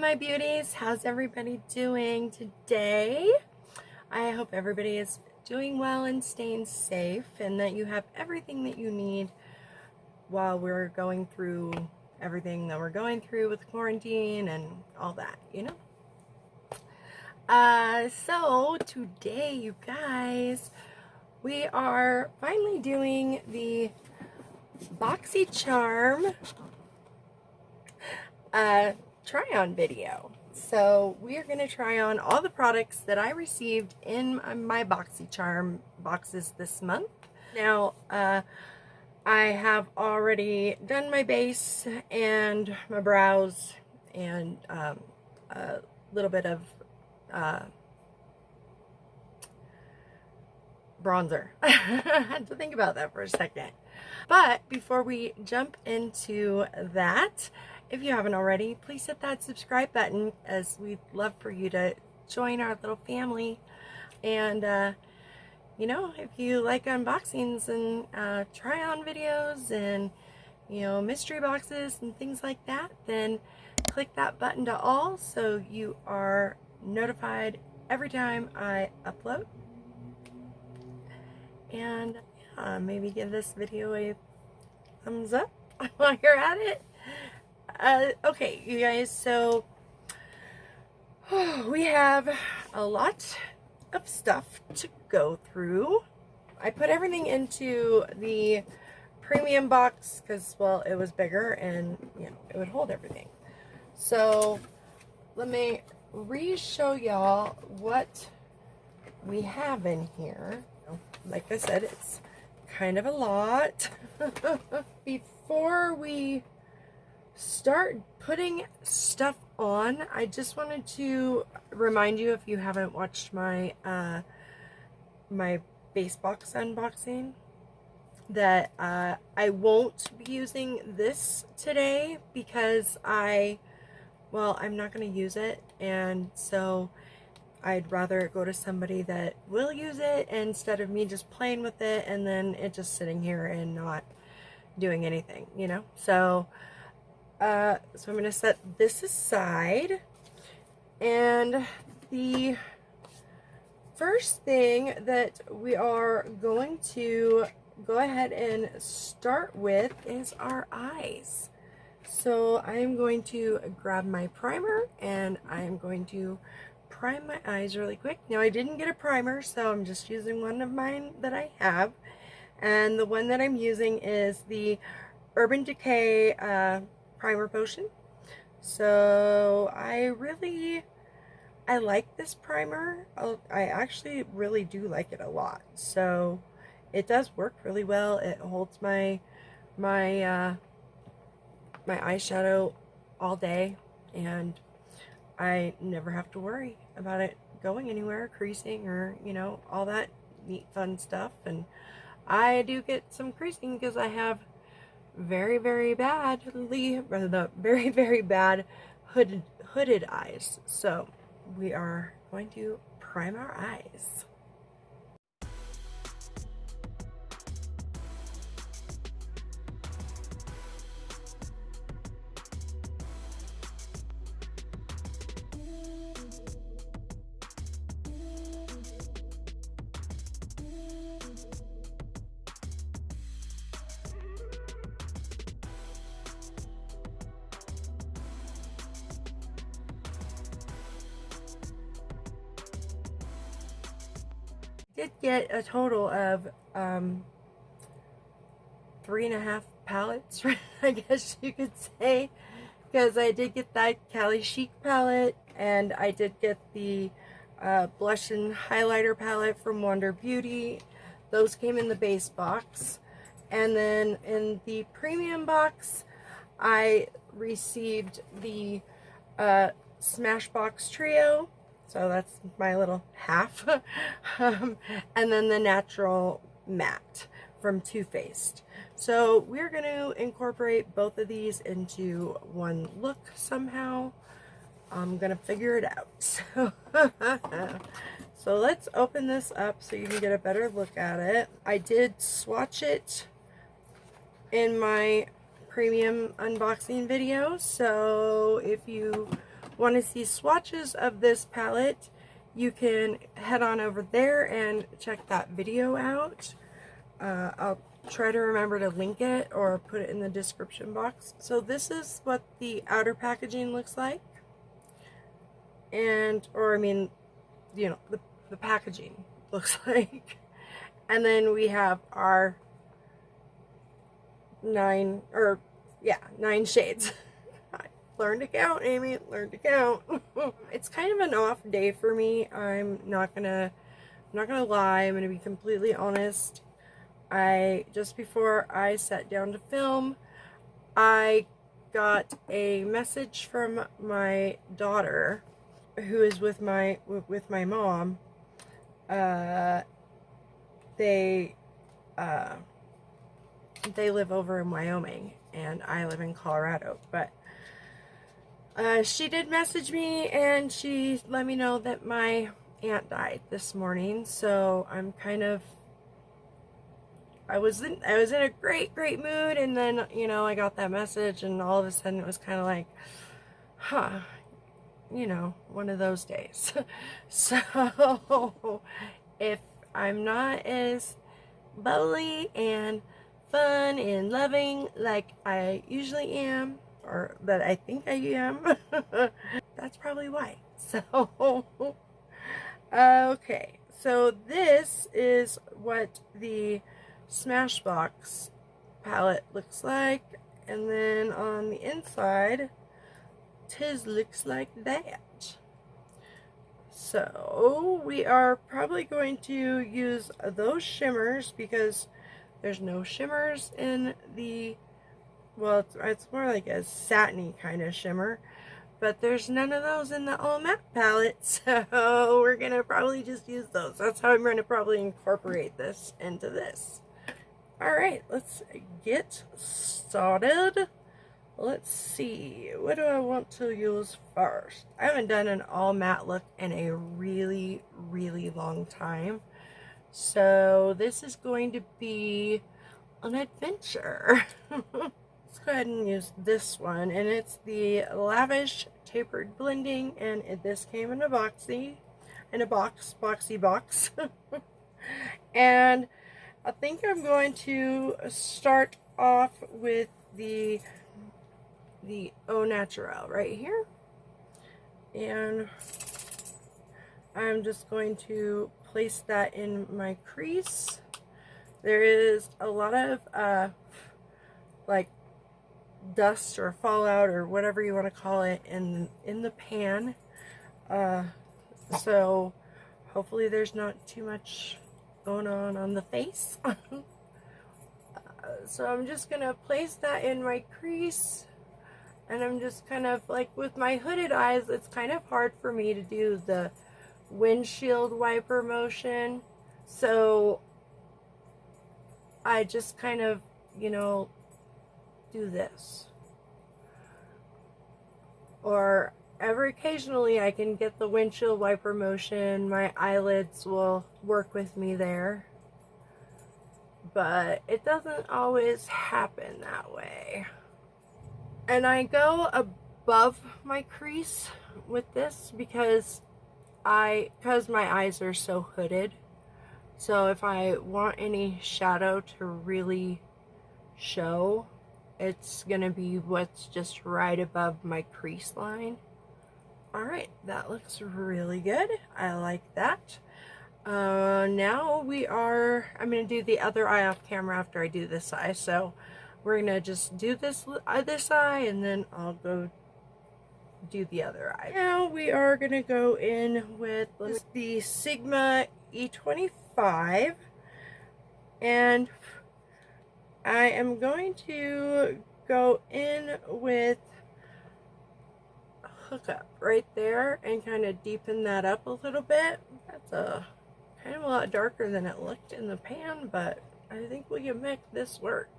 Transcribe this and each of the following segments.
my beauties, how's everybody doing today? I hope everybody is doing well and staying safe, and that you have everything that you need while we're going through everything that we're going through with quarantine and all that, you know? So today, you guys, we are finally doing the Boxycharm try-on video. So we are going to try on all the products that I received in my Boxycharm boxes this month. Now, I have already done my base and my brows and a little bit of bronzer. I had to think about that for a second. But before we jump into that, if you haven't already, please hit that subscribe button, as we'd love for you to join our little family. And you know, if you like unboxings and try-on videos and, you know, mystery boxes and things like that, then click that button to all so you are notified every time I upload. And maybe give this video a thumbs up while you're at it. Okay, you guys, so we have a lot of stuff to go through. I put everything into the premium box because, well, it was bigger and, you know, it would hold everything. So let me re-show y'all what we have in here. Like I said, it's kind of a lot. Before we start putting stuff on, I just wanted to remind you, if you haven't watched my my base box unboxing, that I won't be using this today because I'm not going to use it, and so I'd rather go to somebody that will use it instead of me just playing with it and then it just sitting here and not doing anything, you know? So I'm going to set this aside, and the first thing that we are going to go ahead and start with is our eyes. So I'm going to grab my primer and I'm going to prime my eyes really quick. Now, I didn't get a primer, so I'm just using one of mine that I have, and the one that I'm using is the Urban Decay primer potion. So I like this primer. I actually really do like it a lot. So it does work really well. It holds my eyeshadow all day, and I never have to worry about it going anywhere, creasing, or, you know, all that neat fun stuff. And I do get some creasing because I have very bad hooded eyes. So we are going to prime our eyes. Did get a total of 3.5 palettes, I guess you could say, because I did get that Cali Chic palette, and I did get the blush and highlighter palette from Wonder Beauty. Those came in the base box, and then in the premium box I received the Smashbox Trio. So that's my little half. And then the Natural Matte from Too Faced. So we're going to incorporate both of these into one look somehow. I'm going to figure it out. So let's open this up so you can get a better look at it. I did swatch it in my premium unboxing video, so if you want to see swatches of this palette, you can head on over there and check that video out. I'll try to remember to link it or put it in the description box. So this is what the outer packaging looks like. Or I mean, you know, the packaging looks like. And then we have our 9 shades. Learn to count, Amy. Learn to count. It's kind of an off day for me. I'm not gonna lie. I'm gonna be completely honest. Just before I sat down to film, I got a message from my daughter, who is with my mom. They live over in Wyoming, and I live in Colorado, but she did message me, and she let me know that my aunt died this morning. So I'm kind of, I was in a great mood, and then, you know, I got that message, and all of a sudden it was kind of like, huh, you know, one of those days. So if I'm not as bubbly and fun and loving like I usually am, or that I think I am, that's probably why. So okay, so this is what the Smashbox palette looks like, and then on the inside looks like that. So we are probably going to use those shimmers because there's no shimmers in the, well, it's more like a satiny kind of shimmer, but there's none of those in the all matte palette, so we're gonna probably just use those. That's how I'm gonna probably incorporate this into this. Alright, let's get started. Let's see, what do I want to use first? I haven't done an all matte look in a really long time, so this is going to be an adventure. Let's go ahead and use this one, and it's the Lavish Tapered Blending, and this came in a boxy box. And I think I'm going to start off with the Au Naturel right here, and I'm just going to place that in my crease. There is a lot of like dust or fallout or whatever you want to call it in the pan, so hopefully there's not too much going on the face. So I'm just gonna place that in my crease, and I'm just kind of like, with my hooded eyes, it's kind of hard for me to do the windshield wiper motion, so I just kind of, you know, do this. Or every occasionally I can get the windshield wiper motion, my eyelids will work with me there, but it doesn't always happen that way. And I go above my crease with this because my eyes are so hooded. So if I want any shadow to really show, it's gonna be what's just right above my crease line. Alright, that looks really good. I like that. Now I'm gonna do the other eye off camera after I do this eye. So we're gonna just do this eye, and then I'll go do the other eye. Now we are gonna go in with the Sigma E25, and I am going to go in with Hookup right there and kind of deepen that up a little bit. That's kind of a lot darker than it looked in the pan, but I think we can make this work.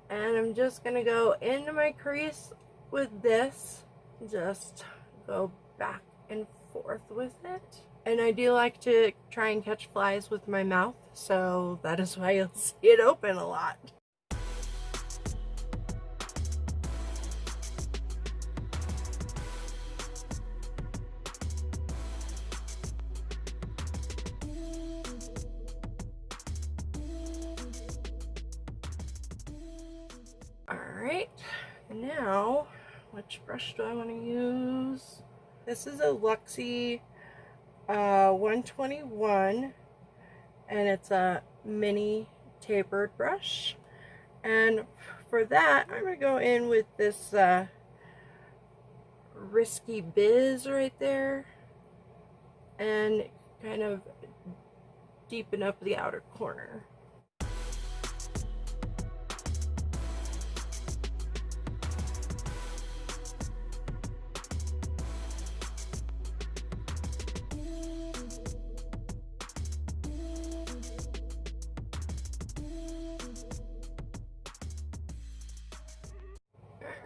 And I'm just gonna go into my crease with this, just go back and forth with it. And I do like to try and catch flies with my mouth, so that is why you'll see it open a lot. Alright, now, which brush do I want to use? This is a Luxie 121, and it's a mini tapered brush. And for that, I'm going to go in with this Risky Biz right there, and kind of deepen up the outer corner.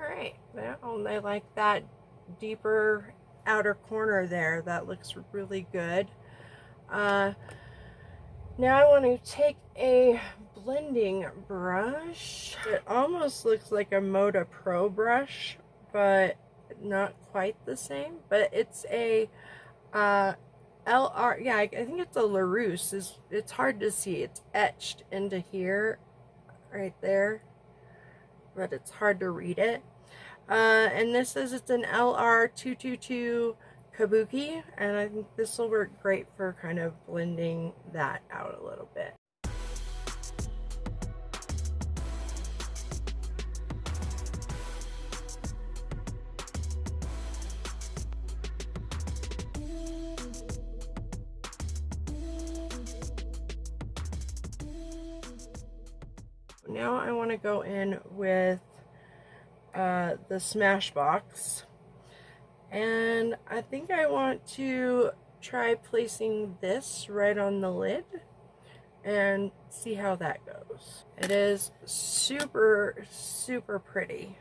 Alright, well, I like that deeper outer corner there. That looks really good. Now I want to take a blending brush. It almost looks like a Moda Pro brush, but not quite the same. But it's a LR, yeah, I think it's a LaRousse. It's hard to see. It's etched into here, right there, but it's hard to read it. And this says it's an LR222 Kabuki, and I think this will work great for kind of blending that out a little bit. Now I want to go in with the Smashbox, and I think I want to try placing this right on the lid and see how that goes. It is super pretty.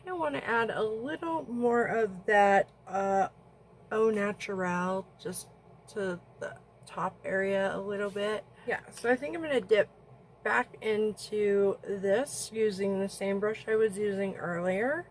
I want to add a little more of that Au Naturel just to the top area a little bit. Yeah, so I think I'm going to dip back into this using the same brush I was using earlier.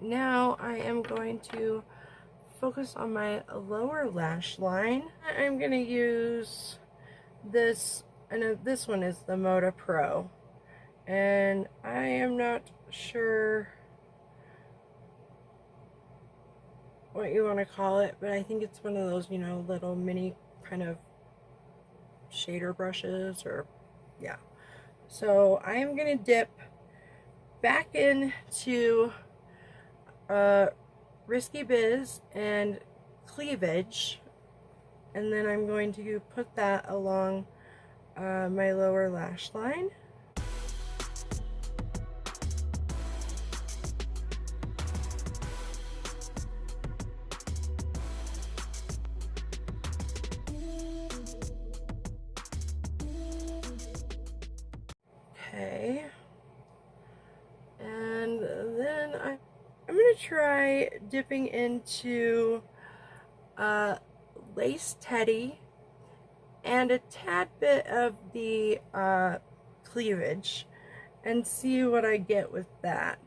Now I am going to focus on my lower lash line. I'm going to use this, and this one is the Moda Pro, and I am not sure what you want to call it, but I think it's one of those, you know, little mini kind of shader brushes, or yeah. So I am going to dip back into Risky Biz and Cleavage, and then I'm going to put that along my lower lash line. Okay, and then I'm going to try dipping into Lace Teddy and a tad bit of the Cleavage and see what I get with that.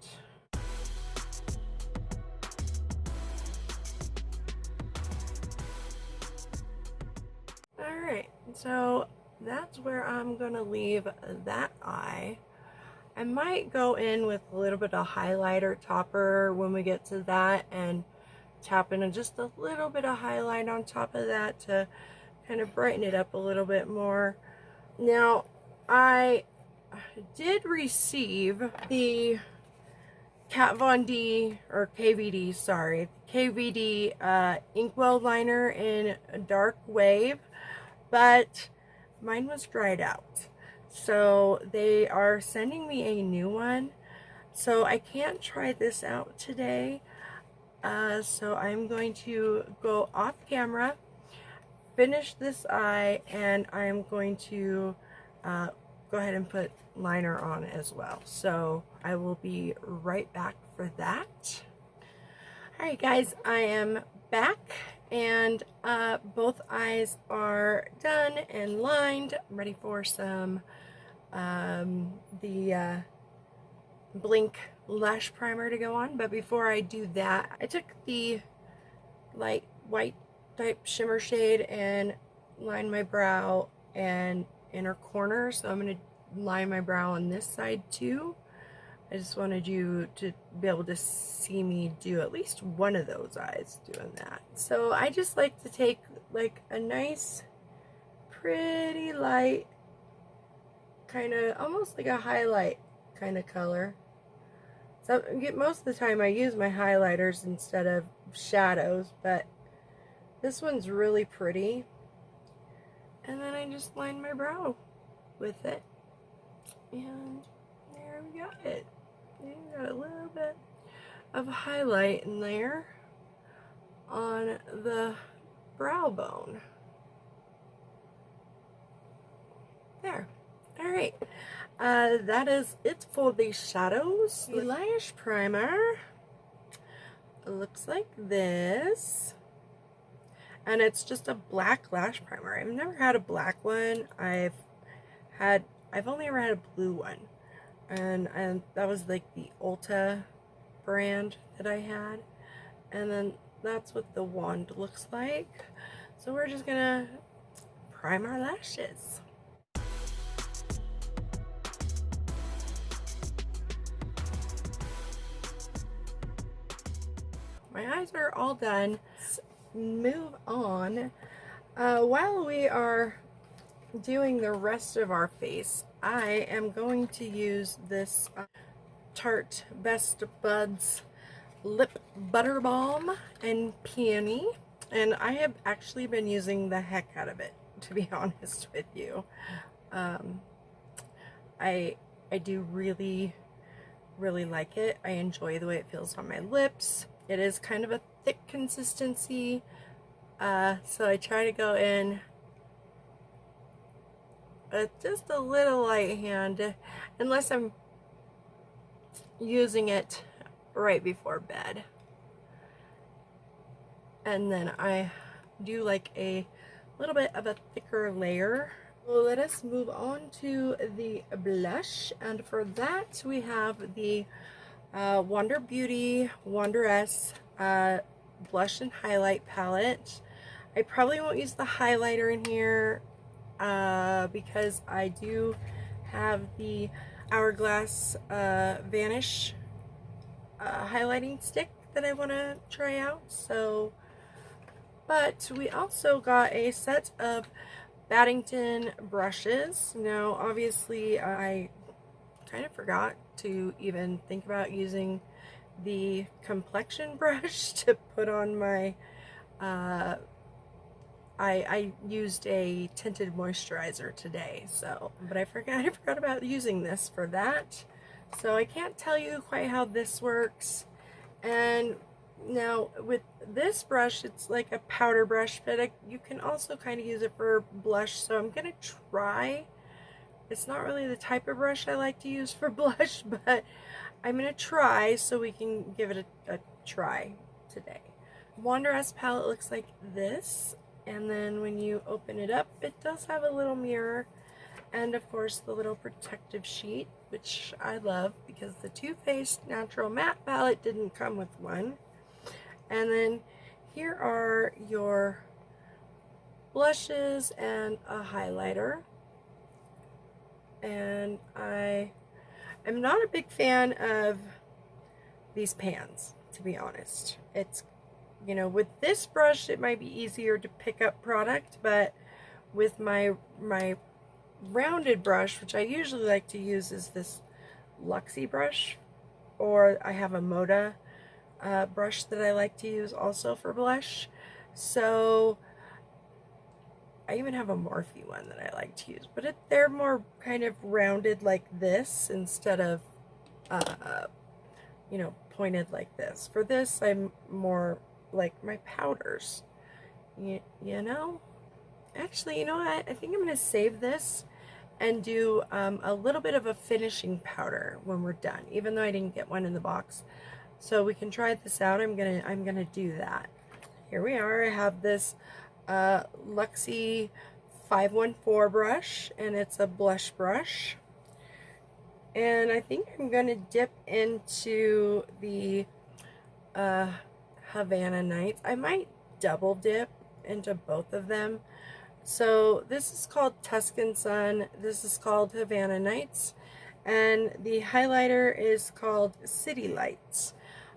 Alright, so that's where I'm going to leave that eye. I might go in with a little bit of highlighter topper when we get to that and tap in just a little bit of highlight on top of that to kind of brighten it up a little bit more. Now, I did receive the Kat Von D, or KVD, sorry, KVD inkwell liner in Dark Wave, but mine was dried out. So they are sending me a new one. So I can't try this out today. So I'm going to go off camera, finish this eye, and I'm going to go ahead and put liner on as well. So I will be right back for that. Alright guys, I am back, and both eyes are done and lined. I'm ready for some the Blink lash primer to go on. But before I do that, I took the light white type shimmer shade and lined my brow and inner corner. So I'm going to line my brow on this side too. I just wanted you to be able to see me do at least one of those eyes doing that. So I just like to take like a nice, pretty light, kind of almost like a highlight kind of color. So most of the time I use my highlighters instead of shadows, but this one's really pretty. And then I just line my brow with it. And there we got it. You got a little bit of highlight in there on the brow bone. There. Alright. That is it for the shadows. The lash primer looks like this. And it's just a black lash primer. I've never had a black one. I've only ever had a blue one. And that was like the Ulta brand that I had. And then that's what the wand looks like. So we're just gonna prime our lashes. My eyes are all done. Let's move on. While we are doing the rest of our face, I am going to use this Tarte Best Buds Lip Butter Balm and Peony, and I have actually been using the heck out of it, to be honest with you. I do really like it. I enjoy the way it feels on my lips. It is kind of a thick consistency, so I try to go in just a little light hand, unless I'm using it right before bed. And then I do like a little bit of a thicker layer. Well, let us move on to the blush, and for that we have the Wander Beauty Wanderess blush and highlight palette. I probably won't use the highlighter in here because I do have the Hourglass Vanish highlighting stick that I want to try out. So, but we also got a set of Baddington brushes. Now, obviously, I kind of forgot to even think about using the complexion brush to put on my I used a tinted moisturizer today, so, but I forgot about using this for that, so I can't tell you quite how this works. And now with this brush, it's like a powder brush, but you can also kind of use it for blush, so I'm gonna try. It's not really the type of brush I like to use for blush, but I'm gonna try so we can give it a try today. Wanderess palette looks like this. And then when you open it up, it does have a little mirror, and of course the little protective sheet, which I love because the Too Faced Natural Matte palette didn't come with one. And then here are your blushes and a highlighter. And I am not a big fan of these pans, to be honest. It's, you know, with this brush it might be easier to pick up product, but with my rounded brush, which I usually like to use, is this Luxie brush, or I have a Moda brush that I like to use also for blush. So I even have a Morphe one that I like to use, but they're more kind of rounded like this instead of you know, pointed like this. For this, I'm more like my powders, you know. Actually, you know what, I think I'm gonna save this and do a little bit of a finishing powder when we're done, even though I didn't get one in the box. So we can try this out. I'm gonna do that. Here we are. I have this Luxie 514 brush, and it's a blush brush. And I think I'm gonna dip into the Havana Nights. I might double dip into both of them. So this is called Tuscan Sun, this is called Havana Nights, and the highlighter is called City Lights.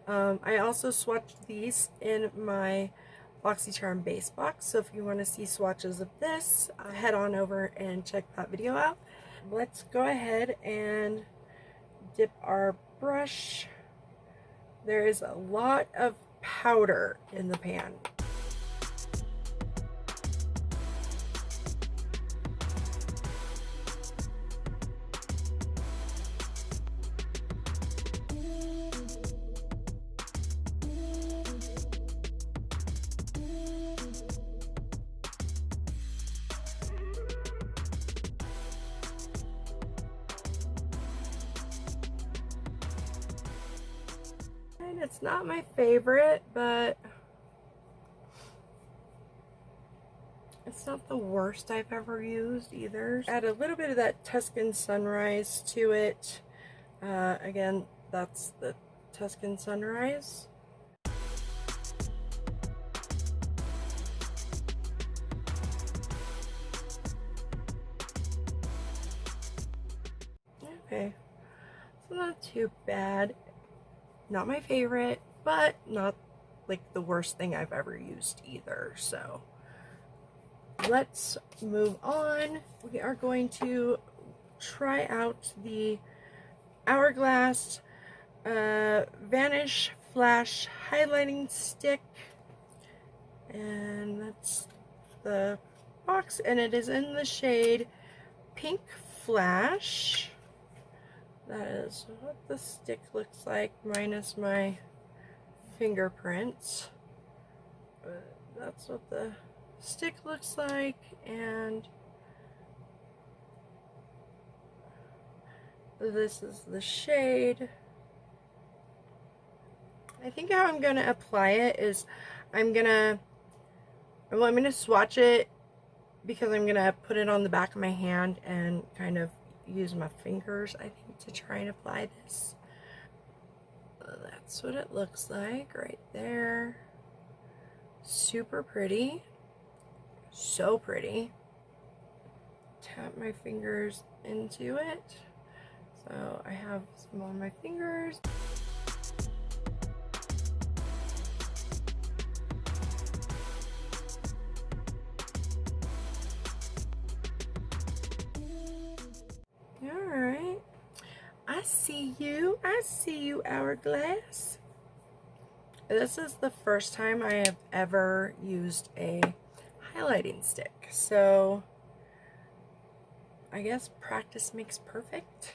I also swatched these in my Boxycharm Base box, so if you want to see swatches of this, head on over and check that video out. Let's go ahead and dip our brush. There is a lot of powder in the pan. And it's not my favorite, but it's not the worst I've ever used either. Add a little bit of that Tuscan Sunrise to it. Again, that's the Tuscan Sunrise. Okay, so not too bad. Not my favorite, but not like the worst thing I've ever used either. So let's move on. We are going to try out the Hourglass Vanish Flash Highlighting Stick, and that's the box, and it is in the shade Pink Flash. That is what the stick looks like, minus my fingerprints. But that's what the stick looks like, and this is the shade. I think how I'm gonna apply it is I'm gonna swatch it, because I'm gonna put it on the back of my hand and kind of use my fingers, I think, to try and apply this. That's what it looks like right there. Super pretty. So pretty. Tap my fingers into it. So I have some on my fingers. Alright. I see you, Hourglass. This is the first time I have ever used a highlighting stick, so I guess practice makes perfect.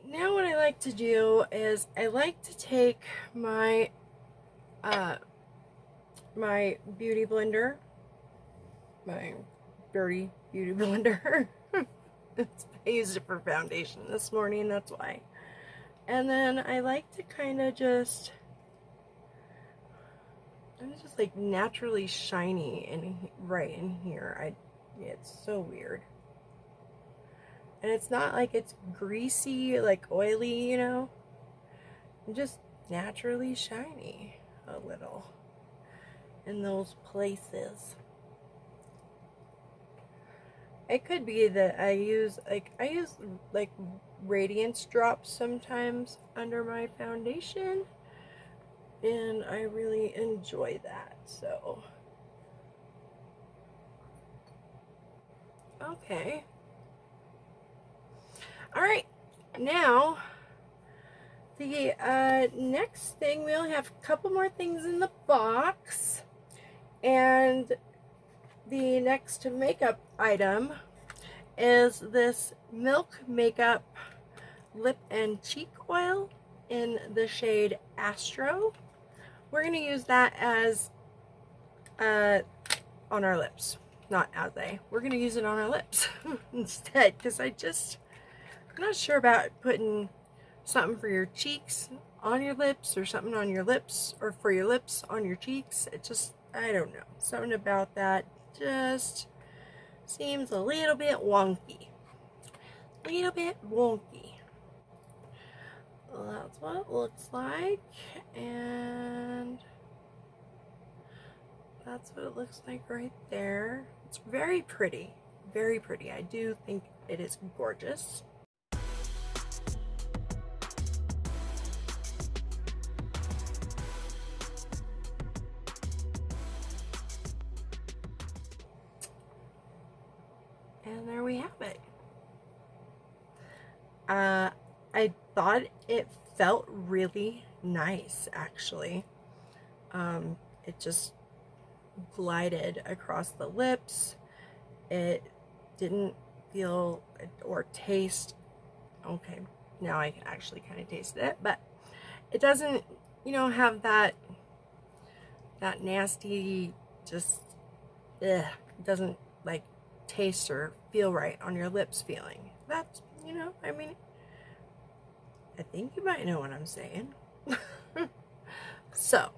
Now what I like to do is I like to take my my beauty blender, my dirty beauty blender. I used it for foundation this morning, that's why. And then I like to kind of just, it's just like naturally shiny in right in here. It's so weird. And it's not like it's greasy, like oily, you know. I'm just naturally shiny a little in those places. It could be that I use like radiance drops sometimes under my foundation, and I really enjoy that. So okay. Alright, now The next thing, we only have a couple more things in the box, and the next makeup item is this Milk Makeup Lip and Cheek Oil in the shade Astro. We're going to use that as on our lips, not as we're going to use it on our lips instead, because I'm not sure about putting something for your cheeks on your lips, or something on your lips, or for your lips on your cheeks. It just, I don't know, something about that just seems a little bit wonky. Well, that's what it looks like, and that's what it looks like right there. It's very pretty, very pretty. I do think it is gorgeous. And there we have it. I thought it felt really nice, actually. It just glided across the lips. It didn't feel or taste, okay, now I actually kind of tasted it, but it doesn't, you know, have that nasty, just, it doesn't like taste or feel right on your lips feeling. That's, you know, I mean, I think you might know what I'm saying. So,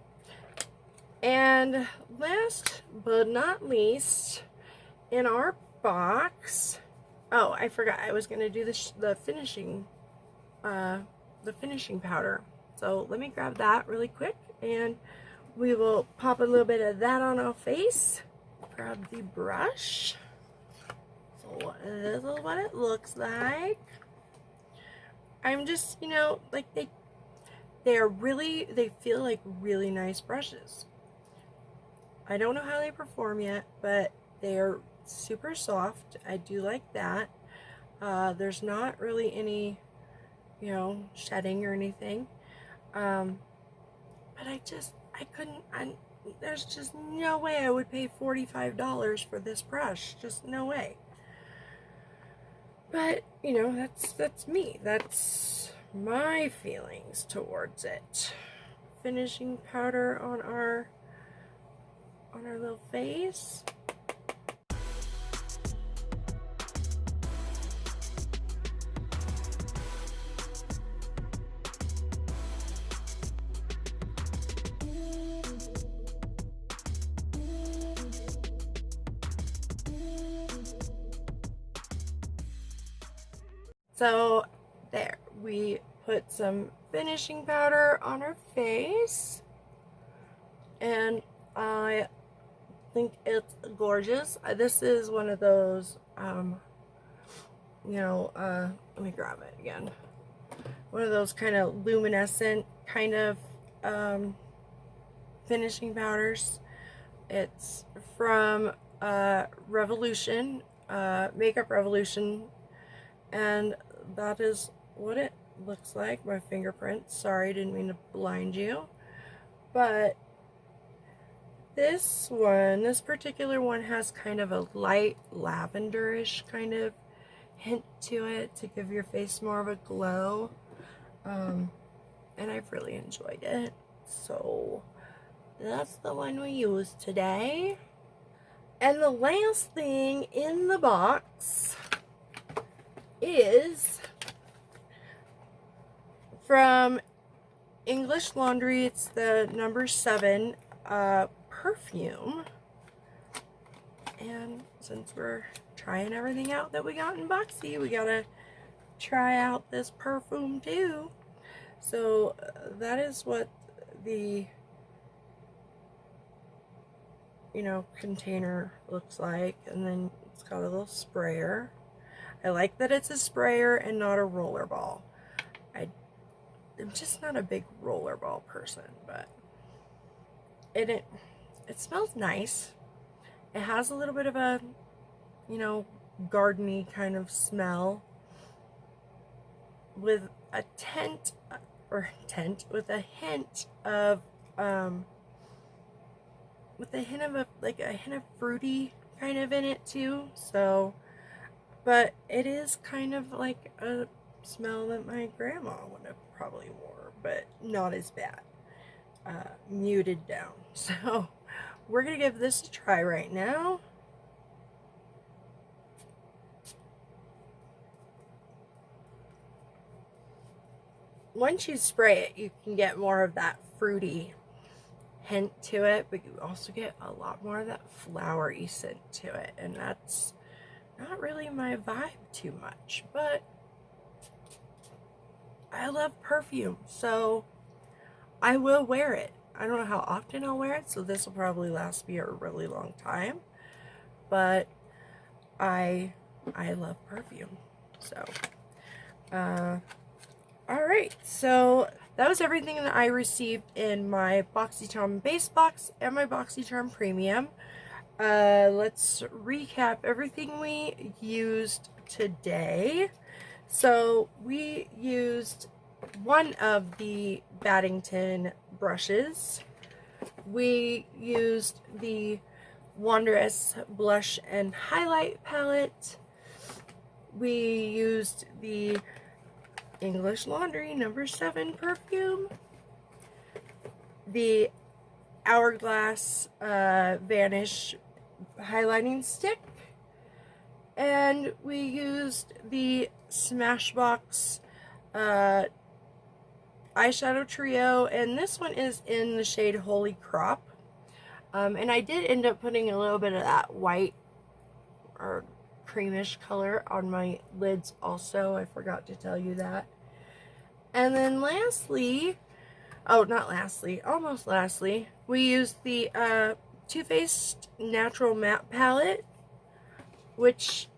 and last but not least, in our box, oh, I forgot, I was gonna do the finishing powder. So let me grab that really quick, and we will pop a little bit of that on our face. Grab the brush. So this is what it looks like. I'm just, you know, like they feel like really nice brushes. I don't know how they perform yet, but they are super soft. I do like that. There's not really any, you know, shedding or anything. But there's just no way I would pay $45 for this brush. Just no way. But, you know, that's me. That's my feelings towards it. Finishing powder on our little face. So there, we put some finishing powder on our face, and I think it's gorgeous. This is one of those, you know, let me grab it again. One of those kind of luminescent kind of finishing powders. It's from Revolution, Makeup Revolution, and that is what it looks like. My fingerprint. Sorry, didn't mean to blind you. But this particular one has kind of a light lavenderish kind of hint to it to give your face more of a glow. And I've really enjoyed it. So that's the one we used today. And the last thing in the box is from English Laundry. It's the number 7 perfume. And since we're trying everything out that we got in Boxy, we gotta try out this perfume too. So that is what the, you know, container looks like, and then it's got a little sprayer. I like that it's a sprayer and not a rollerball. I'm just not a big rollerball person, but it smells nice. It has a little bit of a, you know, gardeny kind of smell with a tint or tint with a hint of like a hint of fruity kind of in it too. So, but it is kind of like a smell that my grandma would have probably wore, but not as bad. Muted down. So we're gonna give this a try right now. Once you spray it, you can get more of that fruity hint to it, but you also get a lot more of that flowery scent to it, and that's not really my vibe too much, but I love perfume, so I will wear it. I don't know how often I'll wear it, so this will probably last me a really long time, but I love perfume. So alright, so that was everything that I received in my Boxycharm Base Box and my Boxycharm Premium. Let's recap everything we used today. So we used one of the Baddington brushes. We used the Wondrous Blush and Highlight Palette. We used the English Laundry No. 7 perfume, the Hourglass Vanish highlighting stick, and we used the Smashbox eyeshadow trio, and this one is in the shade Holy Crop. And I did end up putting a little bit of that white or creamish color on my lids also. I forgot to tell you that. And then lastly, oh, not lastly, almost lastly, we used the Too Faced Natural Matte Palette, which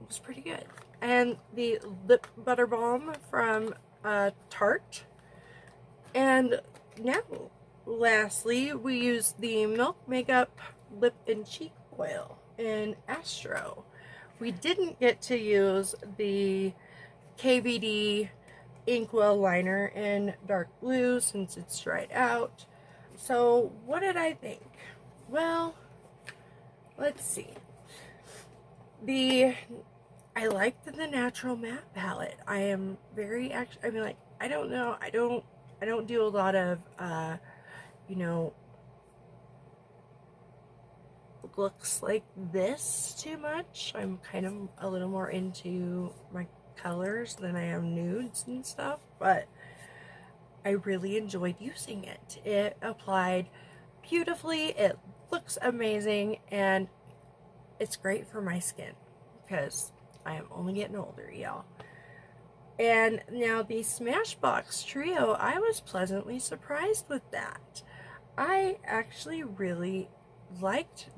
was pretty good. And the Lip Butter Balm from Tarte. And now, lastly, we used the Milk Makeup Lip and Cheek Oil in Astro. We didn't get to use the KVD Inkwell liner in dark blue since it's dried out. So what did I think? Well, let's see. I liked the natural matte palette. I am very I mean, like, I don't know, I don't do a lot of you know, looks like this too much. I'm kind of a little more into my colors than I am nudes and stuff, but I really enjoyed using it. It applied beautifully, it looks amazing, and it's great for my skin because I am only getting older, y'all. And now the Smashbox trio, I was pleasantly surprised with that. I actually really liked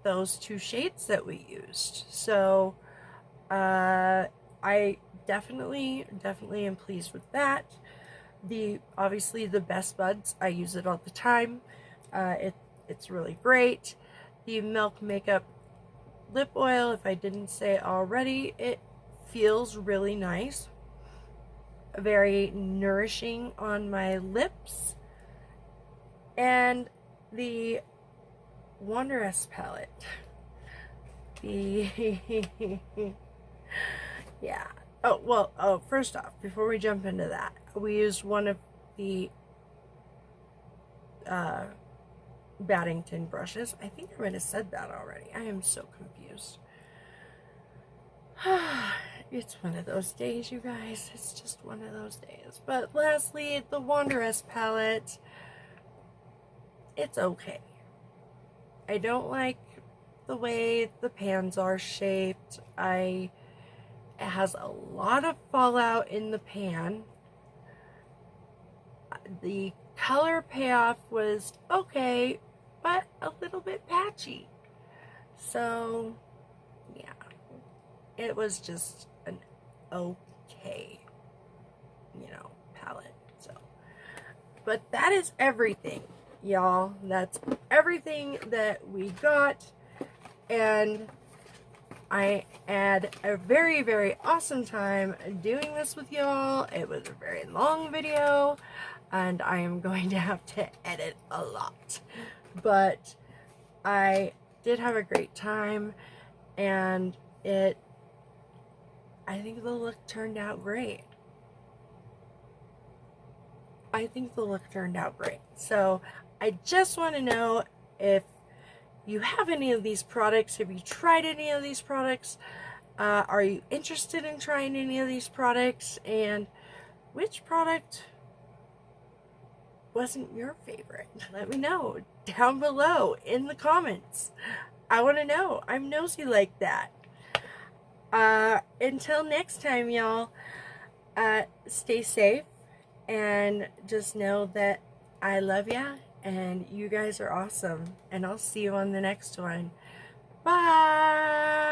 those two shades that we used. So I definitely am pleased with that. Obviously the Best Buds, I use it all the time. It's really great. The Milk Makeup Lip Oil, if I didn't say it already, it feels really nice. Very nourishing on my lips. And the Wondrous palette. Yeah. Oh, well, first off, before we jump into that, we used one of the Baddington brushes. I think I might have said that already. I am so confused. It's one of those days, you guys. It's just one of those days. But lastly, the Wondrous palette. It's okay. I don't like the way the pans are shaped. It has a lot of fallout in the pan. The color payoff was okay, but a little bit patchy. So, yeah. It was just an okay, palette. So, but that is everything, y'all. That's everything that we got. And I had a very, very awesome time doing this with y'all. It was a very long video, and I am going to have to edit a lot. But I did have a great time, and I think the look turned out great. I think the look turned out great. So I just want to know if you have any of these products. Have you tried any of these products? Are you interested in trying any of these products? And which product wasn't your favorite? Let me know down below in the comments. I want to know. I'm nosy like that. Until next time, y'all, stay safe and just know that I love ya and you guys are awesome, and I'll see you on the next one. Bye.